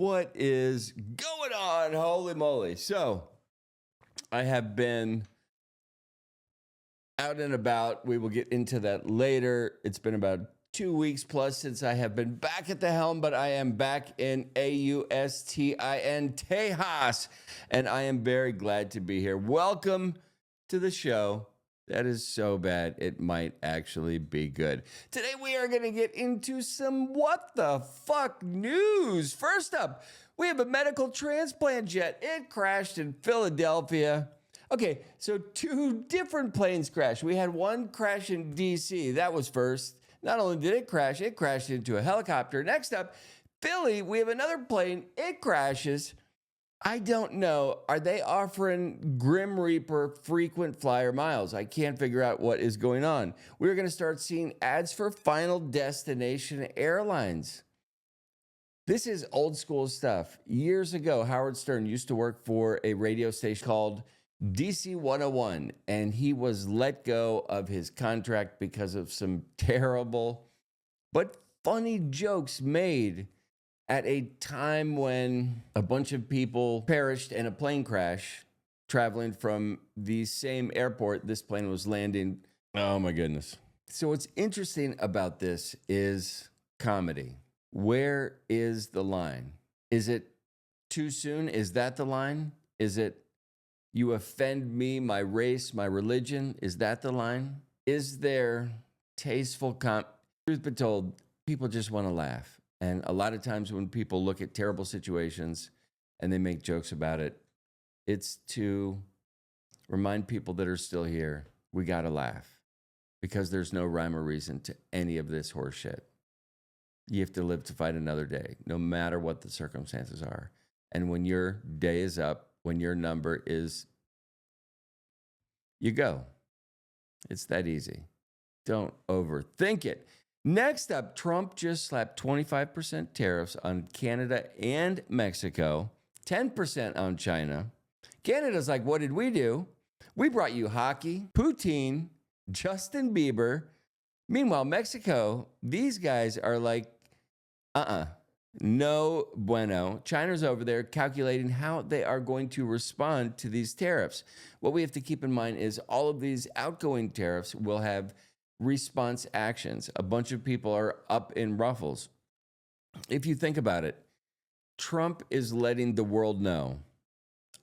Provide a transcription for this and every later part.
What is going on? Holy moly. So, I have been out and about. We will get into that later. It's been about 2 weeks plus since I have been back at the helm, but I am back in Austin, Tejas, and I am very glad to be here. Welcome to the show. That is so bad, it might actually be good. Today we are going to get into some what the fuck news. First up, we have a medical transplant jet. It crashed in Philadelphia. Okay, so 2 different planes crashed. We had one crash in DC. That was first. Not only did it crashed into a helicopter. Next up, Philly, we have another plane. It crashes. I don't know. Are they offering Grim Reaper frequent flyer miles? I can't figure out what is going on. We're going to start seeing ads for Final Destination Airlines. This is old school stuff. Years ago, Howard Stern used to work for a radio station called DC 101, and he was let go of his contract because of some terrible but funny jokes made at a time when a bunch of people perished in a plane crash traveling from the same airport this plane was landing. Oh my goodness. So what's interesting about this is comedy. Where is the line? Is it too soon? Is that the line? Is it you offend me, my race, my religion? Is that the line? Is there tasteful Truth be told, people just want to laugh. And a lot of times when people look at terrible situations and they make jokes about it, it's to remind people that are still here, we got to laugh because there's no rhyme or reason to any of this horse shit. You have to live to fight another day, no matter what the circumstances are. And when your day is up, when your number is, you go. It's that easy. Don't overthink it. Next up, Trump just slapped 25% tariffs on Canada and Mexico, 10% on China. Canada's like, what did we do? We brought you hockey, poutine, Justin Bieber. Meanwhile, Mexico, these guys are like, no bueno. China's over there calculating how they are going to respond to these tariffs. What we have to keep in mind is all of these outgoing tariffs will have response actions. A bunch of people are up in ruffles. If you think about it, Trump is letting the world know,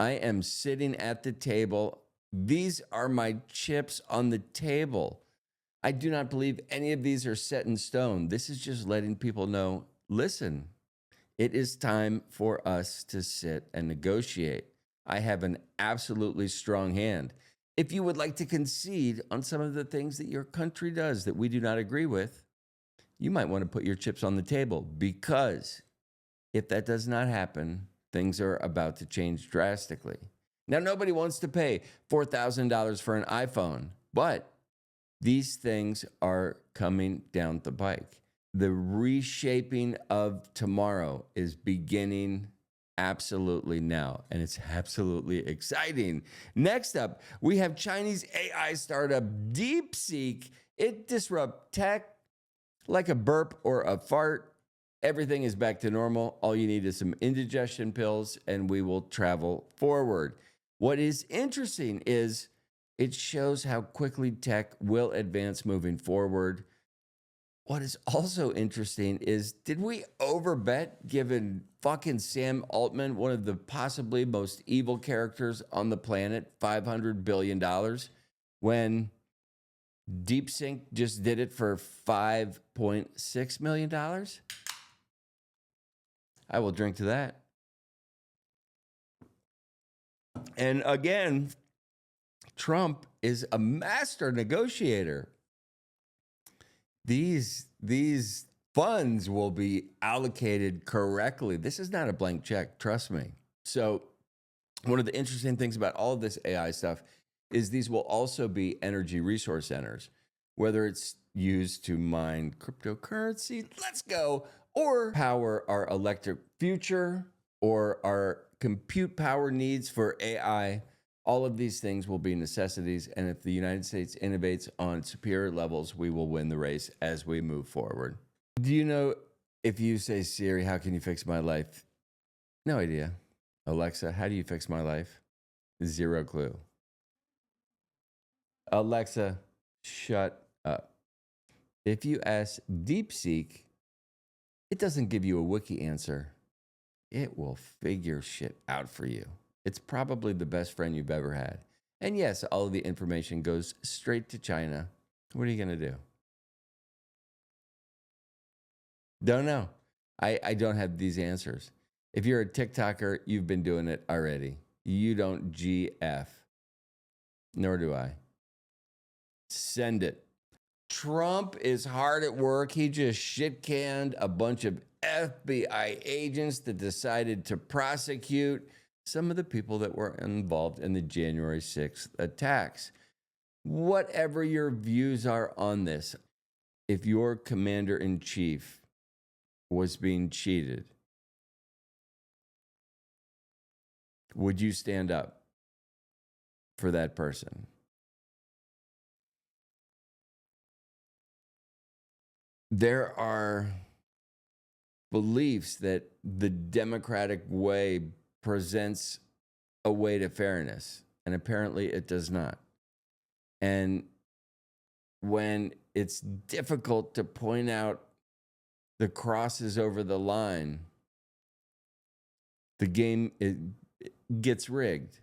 I am sitting at the table. These are my chips on the table. I do not believe any of these are set in stone. This is just letting people know, listen, it is time for us to sit and negotiate. I have an absolutely strong hand. If you would like to concede on some of the things that your country does that we do not agree with, you might want to put your chips on the table, because if that does not happen, things are about to change drastically. Now, nobody wants to pay $4,000 for an iPhone, but these things are coming down the pike. The reshaping of tomorrow is beginning absolutely now, and it's absolutely exciting. Next up, we have Chinese AI startup DeepSeek. It disrupts tech like a burp or a fart. Everything is back to normal. All you need is some indigestion pills, and we will travel forward. What is interesting is it shows how quickly tech will advance moving forward. What is also interesting is, did we overbet giving fucking Sam Altman, one of the possibly most evil characters on the planet, $500 billion when DeepSeek just did it for $5.6 million? I will drink to that. And again, Trump is a master negotiator. These funds will be allocated correctly. This is not a blank check, trust me. So one of the interesting things about all of this AI stuff is these will also be energy resource centers, whether it's used to mine cryptocurrency, let's go, or power our electric future or our compute power needs for AI. All of these things will be necessities, and if the United States innovates on superior levels, we will win the race as we move forward. Do you know, if you say, Siri, how can you fix my life? No idea. Alexa, how do you fix my life? Zero clue. Alexa, shut up. If you ask DeepSeek, it doesn't give you a wiki answer. It will figure shit out for you. It's probably the best friend you've ever had. And yes, all of the information goes straight to China. What are you going to do? Don't know. I don't have these answers. If you're a TikToker, you've been doing it already. You don't GF. Nor do I. Send it. Trump is hard at work. He just shit canned a bunch of FBI agents that decided to prosecute some of the people that were involved in the January 6th attacks. Whatever your views are on this, if your commander in chief was being cheated, would you stand up for that person? There are beliefs that the democratic way presents a way to fairness, and apparently it does not. And when it's difficult to point out the crosses over the line, the game it gets rigged.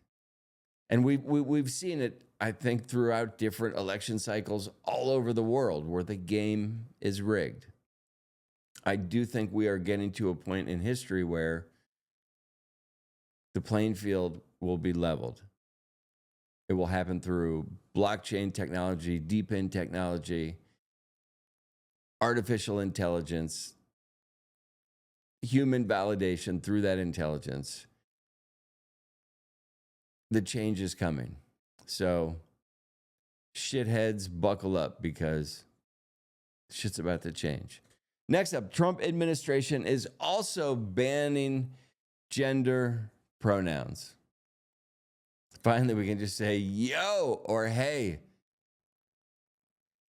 And we've seen it, I think, throughout different election cycles all over the world where the game is rigged. I do think we are getting to a point in history where the playing field will be leveled. It will happen through blockchain technology, deep in technology, artificial intelligence, human validation through that intelligence. The change is coming. So, shitheads, buckle up because shit's about to change. Next up, Trump administration is also banning gender pronouns. Finally, we can just say yo or hey.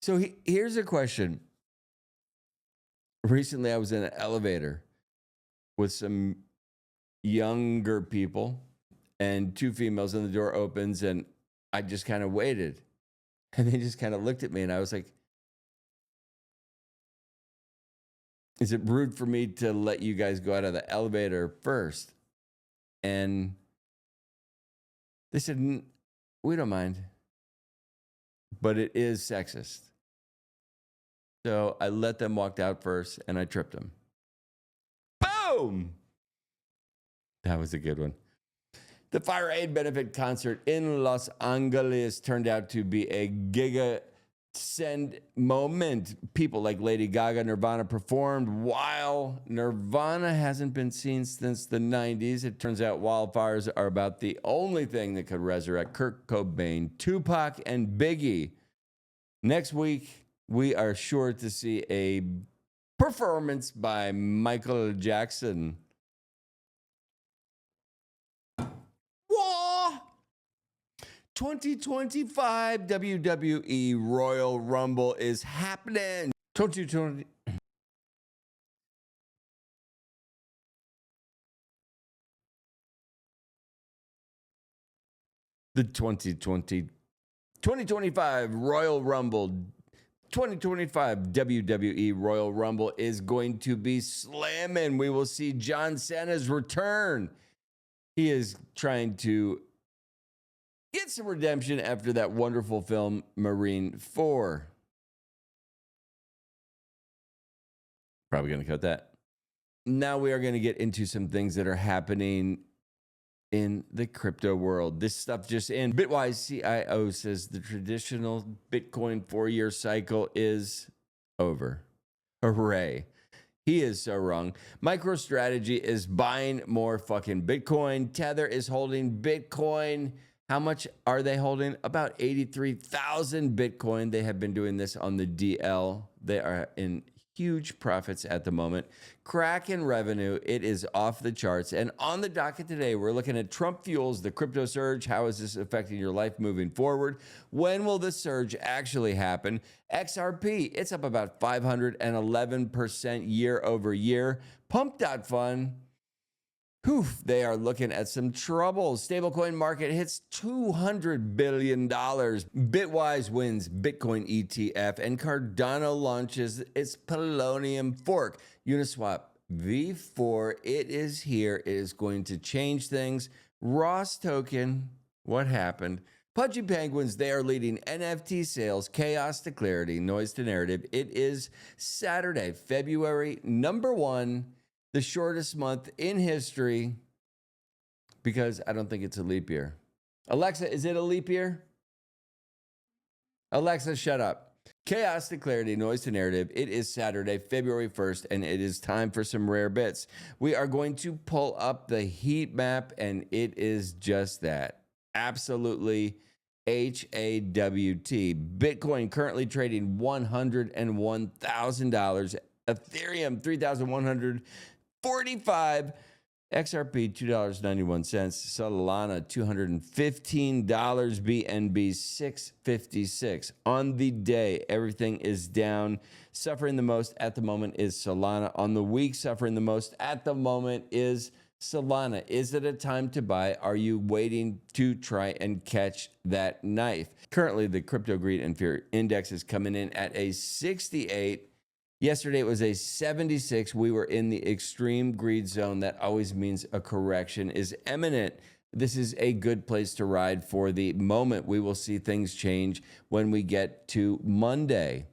So here's a question. Recently, I was in an elevator with some younger people and two females, and the door opens, and I just kind of waited. And they just kind of looked at me, and I was like, is it rude for me to let you guys go out of the elevator first? And they said, we don't mind, but it is sexist. So I let them walk out first, and I tripped them. Boom! That was a good one. The Fire Aid benefit concert in Los Angeles turned out to be a giga send moment. People like Lady Gaga, Nirvana performed. While Nirvana hasn't been seen since the 90s, it turns out wildfires are about the only thing that could resurrect Kurt Cobain, Tupac, and Biggie. Next week, we are sure to see a performance by Michael Jackson. 2025 WWE Royal Rumble is happening. 2020. The 2025 Royal Rumble, 2025 WWE Royal Rumble is going to be slamming. We will see John Cena's return. He is trying to get some redemption after that wonderful film, Marine 4. Probably going to cut that. Now we are going to get into some things that are happening in the crypto world. This stuff just in. Bitwise CIO says the traditional Bitcoin 4-year cycle is over. Hooray. He is so wrong. MicroStrategy is buying more fucking Bitcoin. Tether is holding Bitcoin. How much are they holding? About 83,000 Bitcoin. They have been doing this on the DL. They are in huge profits at the moment. Kraken revenue, it is off the charts. And on the docket today, we're looking at Trump fuels the crypto surge. How is this affecting your life moving forward? When will the surge actually happen? XRP, it's up about 511% year over year. Pump.fun, Whew, they are looking at some trouble. Stablecoin market hits $200 billion. Bitwise wins Bitcoin ETF, and Cardano launches its Plomin fork. Uniswap V4, it is here. It is going to change things. Ross token, what happened? Pudgy Penguins, they are leading NFT sales, chaos to clarity, noise to narrative. It is Saturday, February number 1, the shortest month in history, because I don't think it's a leap year. Alexa, is it a leap year? Alexa, shut up. Chaos to clarity, noise to narrative. It is Saturday, February 1st, and it is time for some rare bits. We are going to pull up the heat map, and it is just that. Absolutely HAWT. Bitcoin currently trading $101,000. Ethereum, $3,145. XRP, $2.91. Solana, $215. BNB, $656. On the day, everything is down. Suffering the most at the moment is Solana. On the week, suffering the most at the moment is Solana. Is it a time to buy? Are you waiting to try and catch that knife? Currently, the crypto greed and fear index is coming in at a 68. Yesterday, it was a 76. We were in the extreme greed zone. That always means a correction is imminent. This is a good place to ride for the moment. We will see things change when we get to Monday.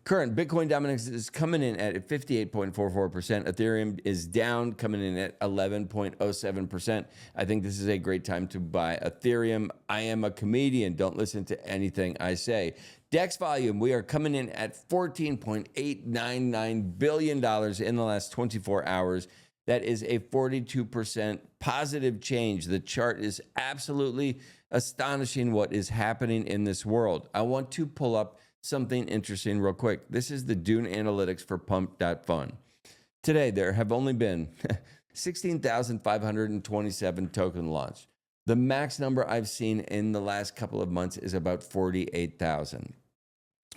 Current Bitcoin dominance is coming in at 58.44%. Ethereum is down, coming in at 11.07%. I think this is a great time to buy Ethereum. I am a comedian. Don't listen to anything I say. DEX volume, we are coming in at $14.899 billion in the last 24 hours. That is a 42% positive change. The chart is absolutely astonishing what is happening in this world. I want to pull up something interesting real quick. This is the Dune analytics for Pump.fun. Today, there have only been 16,527 token launched. The max number I've seen in the last couple of months is about 48,000.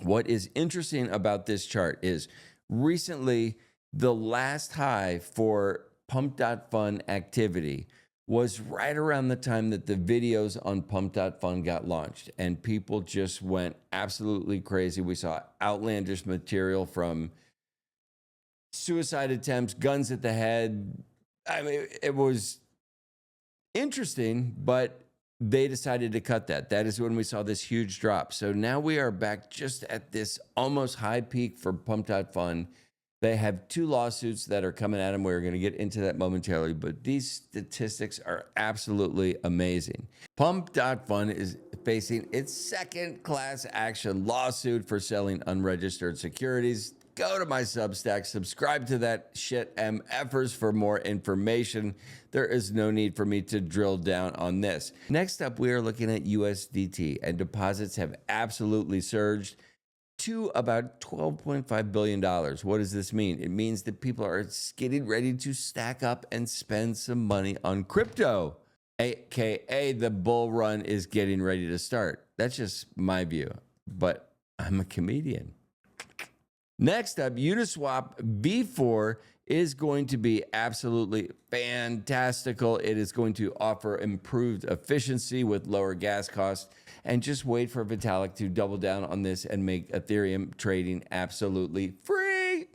What is interesting about this chart is recently the last high for Pump.fun activity was right around the time that the videos on Pump.fun got launched, and people just went absolutely crazy. We saw outlandish material from suicide attempts, guns at the head. I mean, it was interesting, but they decided to cut that. That is when we saw this huge drop. So now we are back just at this almost high peak for Pump.fun. They have 2 lawsuits that are coming at them. We're going to get into that momentarily, but these statistics are absolutely amazing. Pump.fun is facing its second class action lawsuit for selling unregistered securities. Go to my Substack, subscribe to that shit MFers for more information. There is no need for me to drill down on this. Next up, we are looking at USDT, and deposits have absolutely surged to about $12.5 billion. What does this mean? It means that people are getting ready to stack up and spend some money on crypto, aka the bull run is getting ready to start. That's just my view, but I'm a comedian. Next up, Uniswap V4 is going to be absolutely fantastical. It is going to offer improved efficiency with lower gas costs. And just wait for Vitalik to double down on this and make Ethereum trading absolutely free.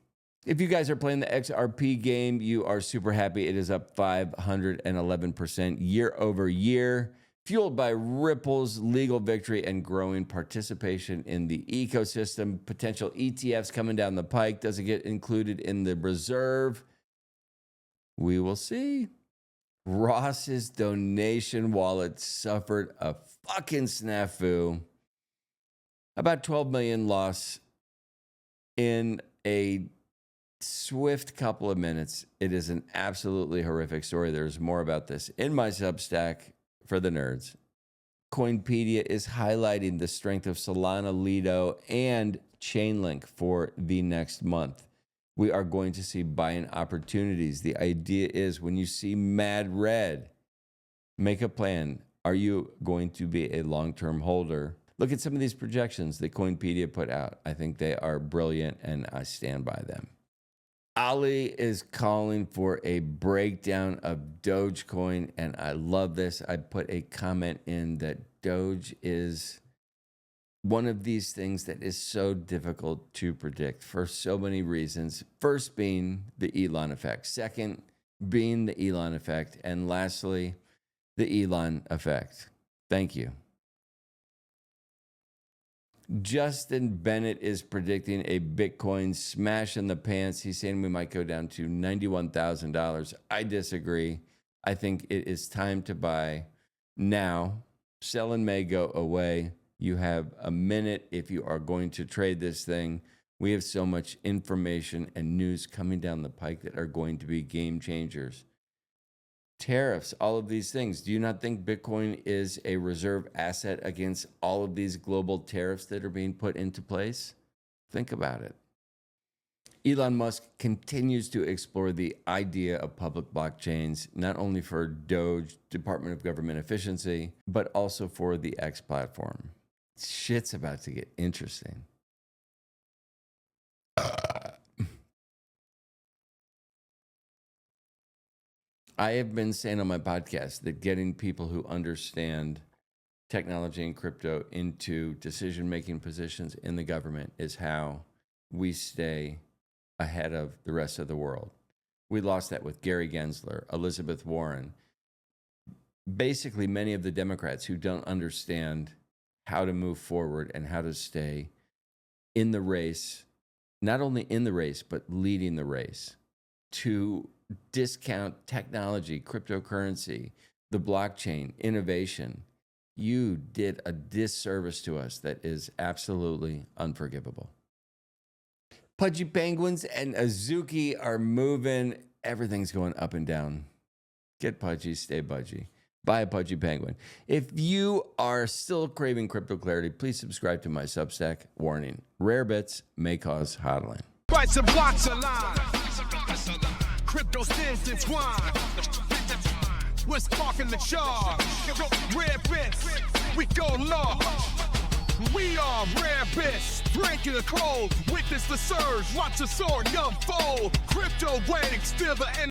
If you guys are playing the XRP game, you are super happy. It is up 511% year over year, fueled by Ripple's legal victory and growing participation in the ecosystem. Potential ETFs coming down the pike. Does it get included in the reserve? We will see. Ross's donation wallet suffered a fucking snafu. About 12 million loss in a swift couple of minutes. It is an absolutely horrific story. There's more about this in my Substack for the nerds. Coinpedia is highlighting the strength of Solana, Lido, and Chainlink for the next month. We are going to see buying opportunities. The idea is when you see mad red, make a plan. Are you going to be a long-term holder? Look at some of these projections that Coinpedia put out. I think they are brilliant, and I stand by them. Ali is calling for a breakdown of Dogecoin, and I love this. I put a comment in that Doge is one of these things that is so difficult to predict for so many reasons. First being the Elon effect. Second being the Elon effect. And lastly, the Elon effect. Thank you. Justin Bennett is predicting a Bitcoin smash in the pants. He's saying we might go down to $91,000. I disagree. I think it is time to buy now. Selling may go away. You have a minute if you are going to trade this thing. We have so much information and news coming down the pike that are going to be game changers. Tariffs, all of these things. Do you not think Bitcoin is a reserve asset against all of these global tariffs that are being put into place? Think about it. Elon Musk continues to explore the idea of public blockchains, not only for Doge, Department of Government Efficiency, but also for the X platform. Shit's about to get interesting. I have been saying on my podcast that getting people who understand technology and crypto into decision-making positions in the government is how we stay ahead of the rest of the world. We lost that with Gary Gensler, Elizabeth Warren, basically many of the Democrats who don't understand how to move forward and how to stay in the race, not only in the race, but leading the race to discount technology, cryptocurrency, the blockchain, innovation. You did a disservice to us that is absolutely unforgivable. Pudgy Penguins and Azuki are moving. Everything's going up and down. Get pudgy, stay budgy. Buy a Pudgy Penguin. If you are still craving crypto clarity, please subscribe to my Substack. Warning, rare bits may cause hodling. Price of blocks align. Crypto stands its wine. We're sparking the charge. Rare bits, we go large. We are rare bits. Breaking the code. Witness the surge. Watch the sword unfold. Crypto waves, still the end.